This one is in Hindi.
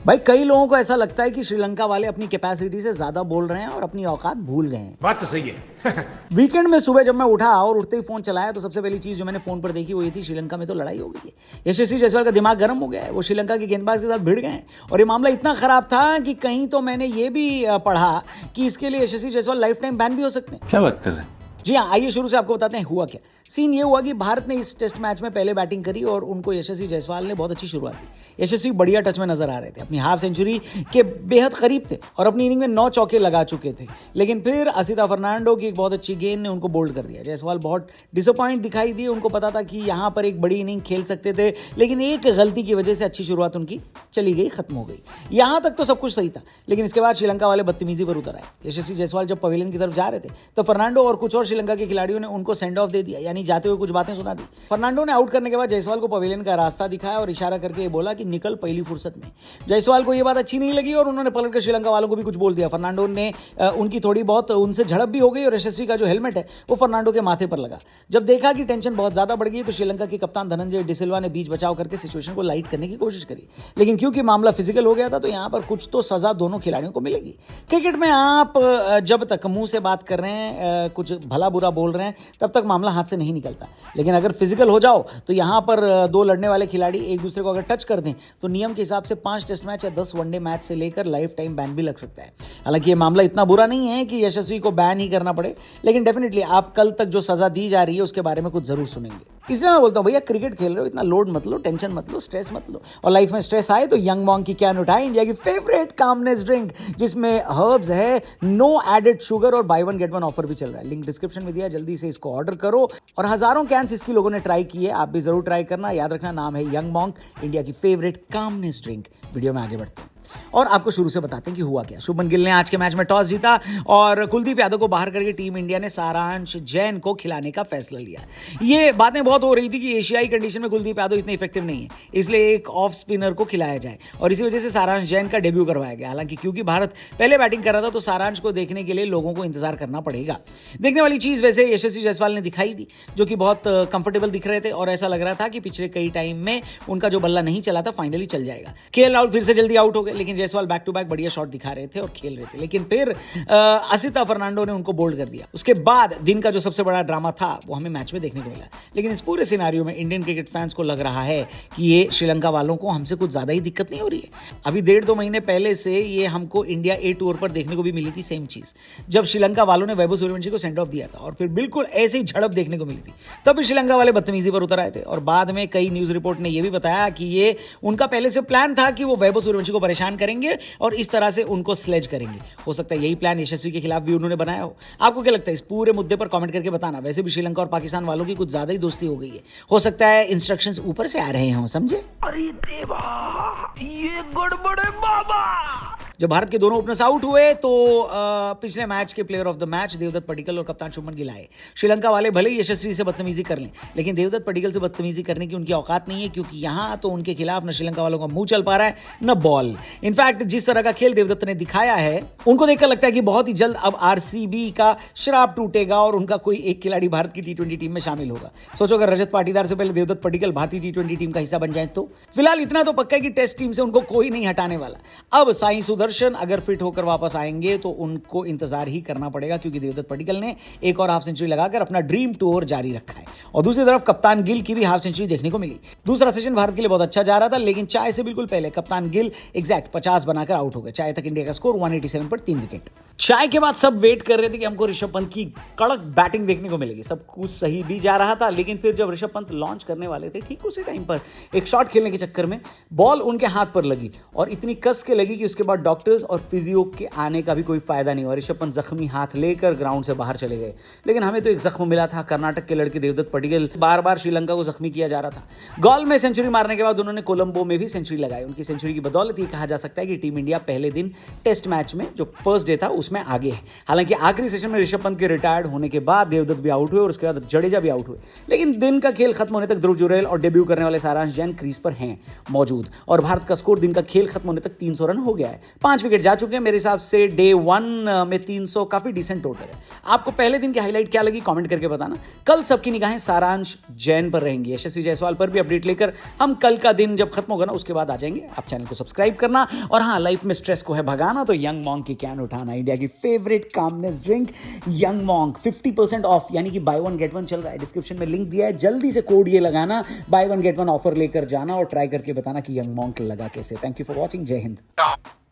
भाई कई लोगों को ऐसा लगता है कि श्रीलंका वाले अपनी कैपेसिटी से ज्यादा बोल रहे हैं और अपनी औकात भूल गए हैं। बात तो सही है। वीकेंड में सुबह जब मैं उठा और उठते ही फोन चलाया तो सबसे पहली चीज जो मैंने फोन पर देखी वो ये थी, श्रीलंका में तो लड़ाई हो गई है। यशस्वी जायसवाल का दिमाग गर्म हो गया है, वो श्रीलंका के गेंदबाज के साथ भिड़ गए हैं और ये मामला इतना खराब था कि कहीं तो मैंने ये भी पढ़ा कि इसके लिए यशस्वी जायसवाल लाइफ टाइम बैन भी हो सकते हैं। क्या बात कर रहे हैं? जी हाँ, आइए शुरू से आपको बताते हैं हुआ क्या। सीन ये हुआ कि भारत ने इस टेस्ट मैच में पहले बैटिंग करी और उनको यशस्वी जायसवाल ने बहुत अच्छी शुरुआत दी। यशस्वी बढ़िया टच में नजर आ रहे थे, अपनी हाफ सेंचुरी के बेहद करीब थे और अपनी इनिंग में 9 चौके लगा चुके थे। लेकिन फिर असिता फर्नांडो की एक बहुत अच्छी गेंद ने उनको बोल्ड कर दिया। जायसवाल बहुत डिसअपॉइंट दिखाई दिए, उनको पता था कि यहाँ पर एक बड़ी इनिंग खेल सकते थे, लेकिन एक गलती की वजह से अच्छी शुरुआत उनकी चली गई, खत्म हो गई। यहाँ तक तो सब कुछ सही था, लेकिन इसके बाद श्रीलंका वाले बदतमीजी पर उतर आए। यशस्वी जायसवाल जब पवेलियन की तरफ जा रहे थे तो फर्नांडो और कुछ और श्रीलंका के खिलाड़ियों ने उनको सेंड ऑफ दे दिया, यानी जाते हुए कुछ बातें सुना दी। फर्नांडो ने आउट करने के बाद जायसवाल को पवेलियन का रास्ता दिखाया और इशारा करके ये बोला कि निकल पहली फुर्सत में। जायसवाल को ये बात अच्छी नहीं लगी और उन्होंने पलटकर श्रीलंका वालों को भी कुछ बोल दिया। फर्नांडो ने उनकी थोड़ी बहुत उनसे झड़प भी हो गई और यशस्वी का जो हेलमेट है वो फर्नांडो के माथे पर लगा। जब देखा कि टेंशन बहुत ज्यादा बढ़ गई तो श्रीलंका के कप्तान धनंजय डिसिल्वा ने बीच बचाव करके सिचुएशन को लाइट करने की कोशिश करी, लेकिन क्योंकि मामला फिजिकल हो गया था तो यहाँ पर कुछ तो सजा दोनों खिलाड़ियों को मिलेगी। क्रिकेट में आप जब तक मुंह से बात कर रहे हैं, कुछ भला बुरा बोल रहे हैं, तब तक मामला हाथ से नहीं निकलता। लेकिन अगर फिजिकल हो जाओ तो यहाँ पर दो लड़ने वाले खिलाड़ी एक दूसरे को अगर टच कर दें तो नियम के हिसाब से 5 टेस्ट मैच या 10 वनडे मैच से लेकर लाइफ टाइम बैन भी लग सकता है। हालांकि ये मामला इतना बुरा नहीं है कि यशस्वी को बैन ही करना पड़े, लेकिन डेफिनेटली आप कल तक जो सजा दी जा रही है उसके बारे में कुछ जरूर सुनेंगे। इसलिए मैं बोलता हूँ भैया, क्रिकेट खेल रहे हो, इतना लोड मत लो, टेंशन मत लो, स्ट्रेस मत लो। और लाइफ में स्ट्रेस आए तो यंग मॉन्ग की कैन उठाए, इंडिया की फेवरेट कामनेस ड्रिंक जिसमें हर्ब्स है, नो एडेड शुगर और by one get one offer भी चल रहा है। लिंक डिस्क्रिप्शन में दिया, जल्दी से इसको ऑर्डर करो। और हजारों कैंस इसकी लोगों ने ट्राई की है, आप भी जरूर ट्राई करना। याद रखना, नाम है यंग मॉन्ग, इंडिया की फेवरेट कामनेस ड्रिंक। वीडियो में आगे बढ़ते हैं और आपको शुरू से बताते हैं कि हुआ क्या। शुभमन गिल ने आज के मैच में टॉस जीता और कुलदीप यादव को बाहर करके टीम इंडिया ने सारांश जैन को खिलाने का फैसला लिया। ये बातें बहुत हो रही थी कि एशियाई कंडीशन में कुलदीप यादव इतने इफेक्टिव नहीं है, इसलिए एक ऑफ स्पिनर को खिलाया जाए और इसी वजह से सारांश जैन का डेब्यू करवाया गया। हालांकि क्योंकि भारत पहले बैटिंग कर रहा था तो सारांश को देखने के लिए लोगों को इंतजार करना पड़ेगा। देखने वाली चीज वैसे यशस्वी जायसवाल ने दिखाई दी, जो कि बहुत कंफर्टेबल दिख रहे थे और ऐसा लग रहा था कि पिछले कई टाइम में उनका जो बल्ला नहीं चला था फाइनली चल जाएगा। केएल राहुल फिर से जल्दी आउट हो गए, लेकिन जायसवाल बैक टू बैक बढ़िया शॉट दिखा रहे थे और खेल रहे थे। लेकिन फिर असिता फर्नांडो ने उनको बोल्ड कर दिया। उसके बाद दिन का जो सबसे बड़ा ड्रामा था वो हमें मैच में देखने को मिला। लेकिन इस पूरे सिनारियो में इंडियन क्रिकेट फैंस को लग रहा है कि ये श्रीलंका वालों को हमसे कुछ ज्यादा ही दिक्कत नहीं हो रही है। अभी 1.5-2 महीने पहले से ये हमको इंडिया ए टूर पर देखने को भी मिली थी सेम चीज, जब श्रीलंका वालों ने वैभव सूर्यवंशी को सेंड ऑफ दिया था और फिर बिल्कुल ऐसे ही झड़प देखने को मिली थी। तब भी श्रीलंका वाले बदतमीजी पर उतर आए थे और बाद में कई न्यूज रिपोर्ट ने यह भी बताया कि ये उनका पहले से प्लान था कि वो वैभव सूर्यवंशी को परेशान करेंगे और इस तरह से उनको स्लेज करेंगे। हो सकता है यही प्लान यशस्वी के खिलाफ भी उन्होंने बनाया हो। आपको क्या लगता है? इस पूरे मुद्दे पर कमेंट करके बताना। वैसे भी श्रीलंका और पाकिस्तान वालों की कुछ ज्यादा ही दोस्ती हो गई है, हो सकता है इंस्ट्रक्शंस ऊपर से आ रहे हों, समझे? अरे देवा, ये गड़बड़ है बाबा। जब भारत के दोनों ओपनर्स आउट हुए तो पिछले मैच के player of the match Devdutt Padikkal और कप्तान शुभमन गिल आए। श्रीलंका वाले भले ही यशस्वी से बदतमीजी कर लें, लेकिन देवदत्त पडिक्कल से बदतमीजी करने की उनकी औकात नहीं है, क्योंकि यहां तो उनके खिलाफ न श्रीलंका वालों का मुंह चल पा रहा है न बॉल। इनफैक्ट जिस तरह का खेल देवदत्त ने दिखाया है, उनको देखकर लगता है कि बहुत ही जल्द अब आरसीबी का श्राप टूटेगा और उनका कोई एक खिलाड़ी भारत की टी20 टीम में शामिल होगा। सोचो अगर रजत पाटीदार से पहले देवदत्त पडिक्कल भारतीय टी20 टीम का हिस्सा बन जाए तो। फिलहाल इतना तो पक्का है कि टेस्ट टीम से उनको कोई नहीं हटाने वाला। अब साई सुदर्शन अगर फिट होकर वापस आएंगे तो उनको इंतजार ही करना पड़ेगा, क्योंकि देवदत्त पडिक्कल ने एक और हाफ सेंचुरी लगाकर अपना ड्रीम टूर जारी रखा है। और दूसरी तरफ कप्तान गिल की भी हाफ सेंचुरी देखने को मिली। दूसरा सेशन भारत के लिए बहुत अच्छा जा रहा था, लेकिन चाय से बिल्कुल पहले कप्तान गिल एग्जैक्ट 50 बनाकर आउट हो गए। चाय तक इंडिया का स्कोर 187 पर 3 विकेट। चाय के बाद सब वेट कर रहे थे कि हमको ऋषभ पंत की कड़क बैटिंग देखने को मिलेगी। सब कुछ सही भी जा रहा था, लेकिन फिर जब ऋषभ पंत लॉन्च करने वाले थे, ठीक उसी टाइम पर एक शॉट खेलने के चक्कर में बॉल उनके हाथ पर लगी और इतनी कस के लगी कि उसके बाद डॉक्टर्स और फिजियो के आने का भी कोई फायदा नहीं हुआ। ऋषभ पंत जख्मी हाथ लेकर ग्राउंड से बाहर चले गए। लेकिन हमें तो एक जख्म मिला था, कर्नाटक के लड़के देवदत्त पडिक्कल। बार बार श्रीलंका को जख्मी किया जा रहा था। गोल में सेंचुरी मारने के बाद उन्होंने कोलंबो में भी सेंचुरी लगाई। उनकी सेंचुरी की बदौलत ये कहा जा सकता है कि टीम इंडिया पहले दिन टेस्ट मैच में जो फर्स्ट डे था उसमें आगे है। हालांकि आखिरी सेशन में ऋषभ पंत के रिटायर्ड होने के बाद देवदत्त भी आउट हुए और उसके बाद जडेजा भी आउट हुए, लेकिन दिन का खेल खत्म होने तक ध्रुव जुरैल और डेब्यू करने वाले सारांश जैन क्रीज पर हैं मौजूद और भारत का स्कोर दिन का खेल खत्म होने तक 300 रन हो गया है। 5 विकेट जा चुके हैं। मेरे हिसाब से डे 1 में 300 काफी डिसेंट टोटल है। आपको पहले दिन की हाईलाइट क्या लगी कमेंट करके बताना। कल सबकी निगाहें सारांश जैन पर रहेंगी। यशस्वी जायसवाल पर भी अपडेट लेकर हम कल का दिन जब खत्म होगा ना उसके बाद आ जाएंगे। आप चैनल को सब्सक्राइब करना और हाँ, लाइफ में स्ट्रेस को है भगाना तो यंग मॉन्क की कैन उठाना। इंडिया की favourite calmness drink young monk 50% of यानी कि बाय वन गेट वन चल रहा है। डिस्क्रिप्शन में लिंक दिया है, जल्दी से कोड ये लगाना, by one get one offer लेकर जाना और ट्राई करके बताना कि यंग मॉन्क लगा कैसे। Thank you for watching. जय हिंद।